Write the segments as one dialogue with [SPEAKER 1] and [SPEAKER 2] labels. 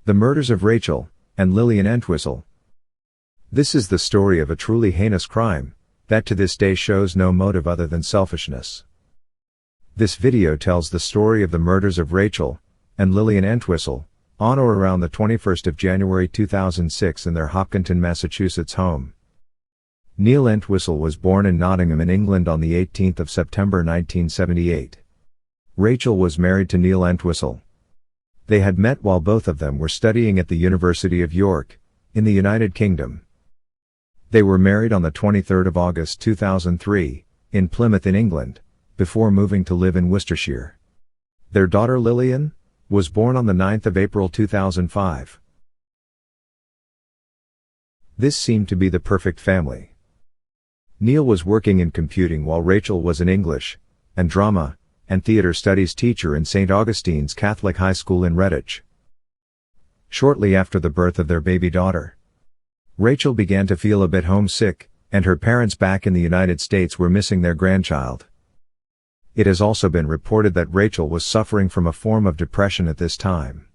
[SPEAKER 1] The murders of Rachel and Lillian Entwistle. This is the story of a truly heinous crime that to this day shows no motive other than selfishness. This video tells the story of the murders of Rachel and Lillian Entwistle on or around the 21st of January 2006 in their Hopkinton, Massachusetts home. Neil Entwistle was born in Nottingham in England on the 18th of September 1978. Rachel was married to Neil Entwistle. They had met while both of them were studying at the University of York, in the United Kingdom. They were married on the 23rd of August 2003, in Plymouth in England, before moving to live in Worcestershire. Their daughter Lillian was born on the 9th of April 2005. This seemed to be the perfect family. Neil was working in computing while Rachel was an English and drama and theater studies teacher in St. Augustine's Catholic High School in Redditch. Shortly after the birth of their baby daughter, Rachel began to feel a bit homesick, and her parents back in the United States were missing their grandchild. It has also been reported that Rachel was suffering from a form of depression at this time.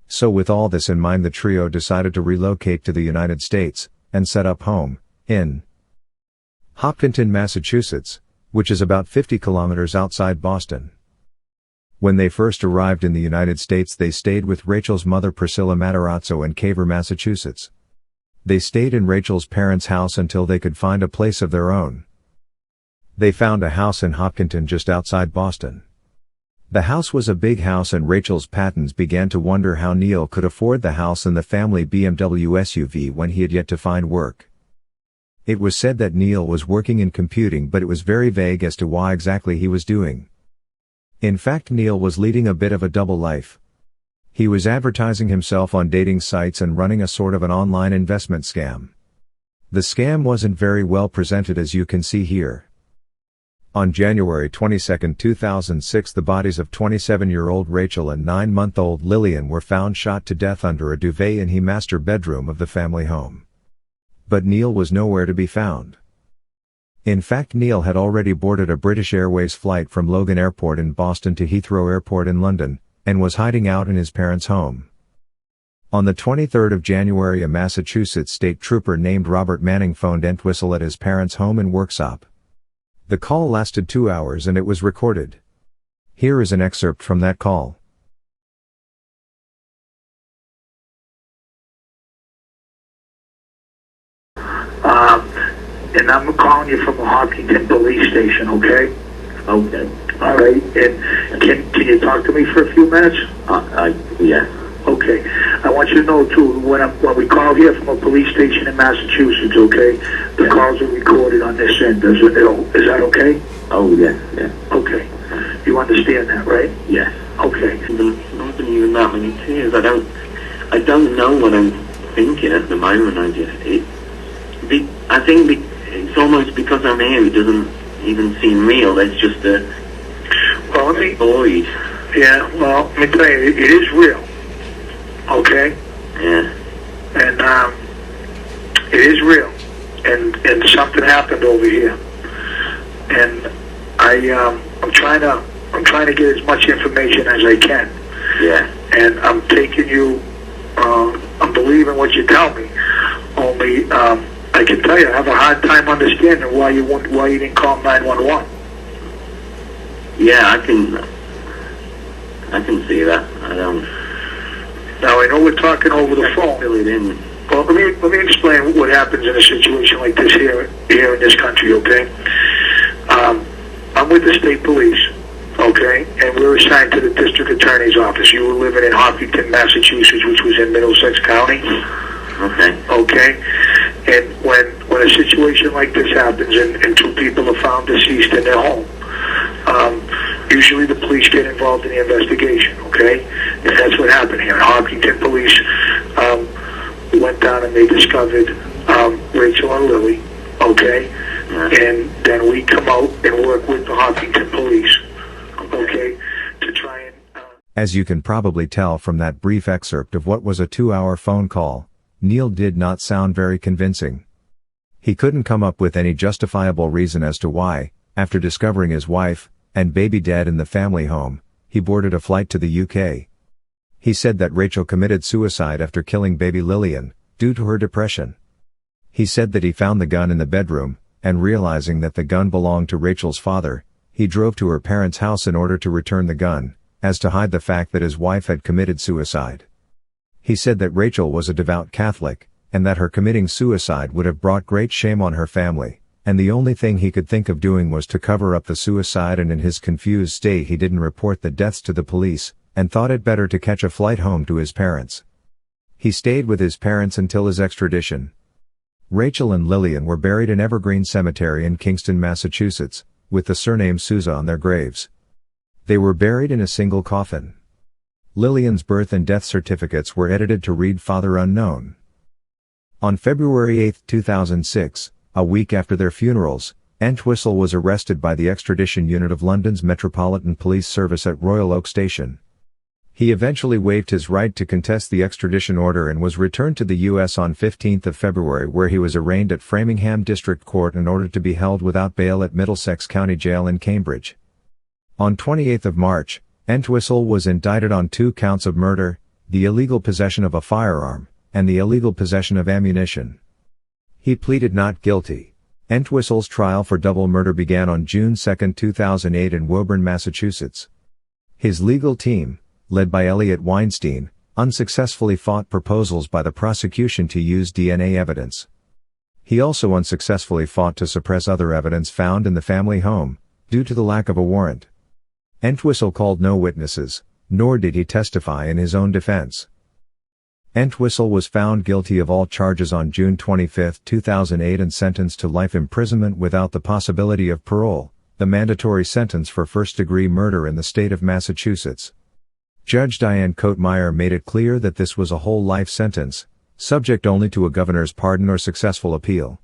[SPEAKER 1] So with all this in mind, the trio decided to relocate to the United States and set up home in Hopkinton, Massachusetts, which is about 50 kilometers outside Boston. When they first arrived in the United States, they stayed with Rachel's mother Priscilla Matarazzo in Caver, Massachusetts. They stayed in Rachel's parents' house until they could find a place of their own. They found a house in Hopkinton just outside Boston. The house was a big house, and Rachel's patents began to wonder how Neil could afford the house and the family BMW SUV when he had yet to find work. It was said that Neil was working in computing, but it was very vague as to why exactly he was doing. In fact, Neil was leading a bit of a double life. He was advertising himself on dating sites and running a sort of an online investment scam. The scam wasn't very well presented, as you can see here. On January 22, 2006, the bodies of 27-year-old Rachel and 9-month-old Lillian were found shot to death under a duvet in the master bedroom of the family home. But Neil was nowhere to be found. In fact, Neil had already boarded a British Airways flight from Logan Airport in Boston to Heathrow Airport in London, and was hiding out in his parents' home. On the 23rd of January, a Massachusetts state trooper named Robert Manning phoned Entwistle at his parents' home in Worksop. The call lasted 2 hours and it was recorded. Here is an excerpt from that call.
[SPEAKER 2] And I'm calling you from the Hopkinton police station, okay?
[SPEAKER 3] Okay.
[SPEAKER 2] All right. And can you talk to me for a few minutes?
[SPEAKER 3] Yeah.
[SPEAKER 2] Okay. I want you to know too, when we call here from a police station in Massachusetts, okay, the calls are recorded on this end. Is that okay?
[SPEAKER 3] Oh yeah, yeah.
[SPEAKER 2] Okay. You understand that, right?
[SPEAKER 3] Yes.
[SPEAKER 2] Okay.
[SPEAKER 3] There's not been even that many tears. I don't know what I'm thinking at the moment. I think it's almost because I'm here, it doesn't even seem real. It's just a void.
[SPEAKER 2] Yeah, well, let me tell you, it is real. Okay?
[SPEAKER 3] Yeah.
[SPEAKER 2] And it is real. And something happened over here. And I'm trying to get as much information as I can.
[SPEAKER 3] Yeah.
[SPEAKER 2] And I'm taking you I'm believing what you tell me. Only I can tell you, I have a hard time understanding why you didn't call 911.
[SPEAKER 3] Yeah, I can see that. I don't.
[SPEAKER 2] Now I know we're talking over the phone.
[SPEAKER 3] Fill it in.
[SPEAKER 2] Well, let me explain what happens in a situation like this here in this country. Okay, I'm with the state police. Okay, and we're assigned to the district attorney's office. You were living in Hopkinton, Massachusetts, which was in Middlesex County.
[SPEAKER 3] Okay.
[SPEAKER 2] Okay. And when a situation like this happens and two people are found deceased in their home, usually the police get involved in the investigation, okay? And that's what happened here. Hopkinton police went down and they discovered Rachel and Lily, okay? Yeah. And then we come out and work with the Hopkinton police, okay, to try and...
[SPEAKER 1] As you can probably tell from that brief excerpt of what was a 2-hour phone call, Neil did not sound very convincing. He couldn't come up with any justifiable reason as to why, after discovering his wife and baby dead in the family home, he boarded a flight to the UK. He said that Rachel committed suicide after killing baby Lillian, due to her depression. He said that he found the gun in the bedroom, and realizing that the gun belonged to Rachel's father, he drove to her parents' house in order to return the gun, as to hide the fact that his wife had committed suicide. He said that Rachel was a devout Catholic, and that her committing suicide would have brought great shame on her family, and the only thing he could think of doing was to cover up the suicide, and in his confused state he didn't report the deaths to the police, and thought it better to catch a flight home to his parents. He stayed with his parents until his extradition. Rachel and Lillian were buried in Evergreen Cemetery in Kingston, Massachusetts, with the surname Souza on their graves. They were buried in a single coffin. Lillian's birth and death certificates were edited to read Father Unknown. On February 8, 2006, a week after their funerals, Entwistle was arrested by the extradition unit of London's Metropolitan Police Service at Royal Oak Station. He eventually waived his right to contest the extradition order and was returned to the U.S. on 15 February, where he was arraigned at Framingham District Court in order to be held without bail at Middlesex County Jail in Cambridge. On 28 March, Entwistle was indicted on 2 counts of murder, the illegal possession of a firearm, and the illegal possession of ammunition. He pleaded not guilty. Entwistle's trial for double murder began on June 2, 2008 in Woburn, Massachusetts. His legal team, led by Elliot Weinstein, unsuccessfully fought proposals by the prosecution to use DNA evidence. He also unsuccessfully fought to suppress other evidence found in the family home, due to the lack of a warrant. Entwistle called no witnesses, nor did he testify in his own defense. Entwistle was found guilty of all charges on June 25, 2008 and sentenced to life imprisonment without the possibility of parole, the mandatory sentence for first-degree murder in the state of Massachusetts. Judge Diane Cote-Meyer made it clear that this was a whole life sentence, subject only to a governor's pardon or successful appeal.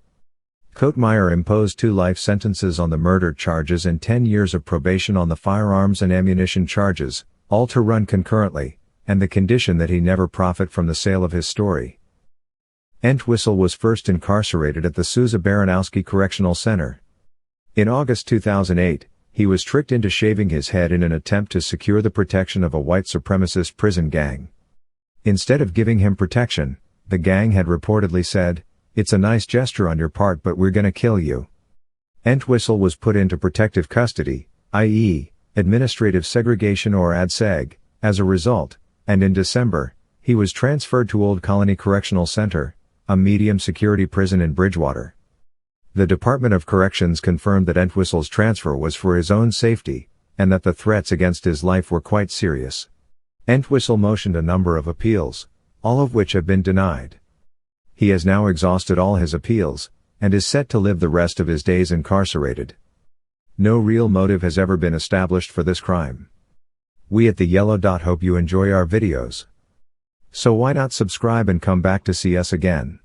[SPEAKER 1] Cote-Meyer imposed 2 life sentences on the murder charges and 10 years of probation on the firearms and ammunition charges, all to run concurrently, and the condition that he never profit from the sale of his story. Entwistle was first incarcerated at the Souza Baranowski Correctional Center. In August 2008, he was tricked into shaving his head in an attempt to secure the protection of a white supremacist prison gang. Instead of giving him protection, the gang had reportedly said, "It's a nice gesture on your part, but we're gonna kill you." Entwistle was put into protective custody, i.e., administrative segregation or ADSEG, as a result, and in December, he was transferred to Old Colony Correctional Center, a medium-security prison in Bridgewater. The Department of Corrections confirmed that Entwistle's transfer was for his own safety, and that the threats against his life were quite serious. Entwistle motioned a number of appeals, all of which have been denied. He has now exhausted all his appeals, and is set to live the rest of his days incarcerated. No real motive has ever been established for this crime. We at the Yellow Dot hope you enjoy our videos. So why not subscribe and come back to see us again?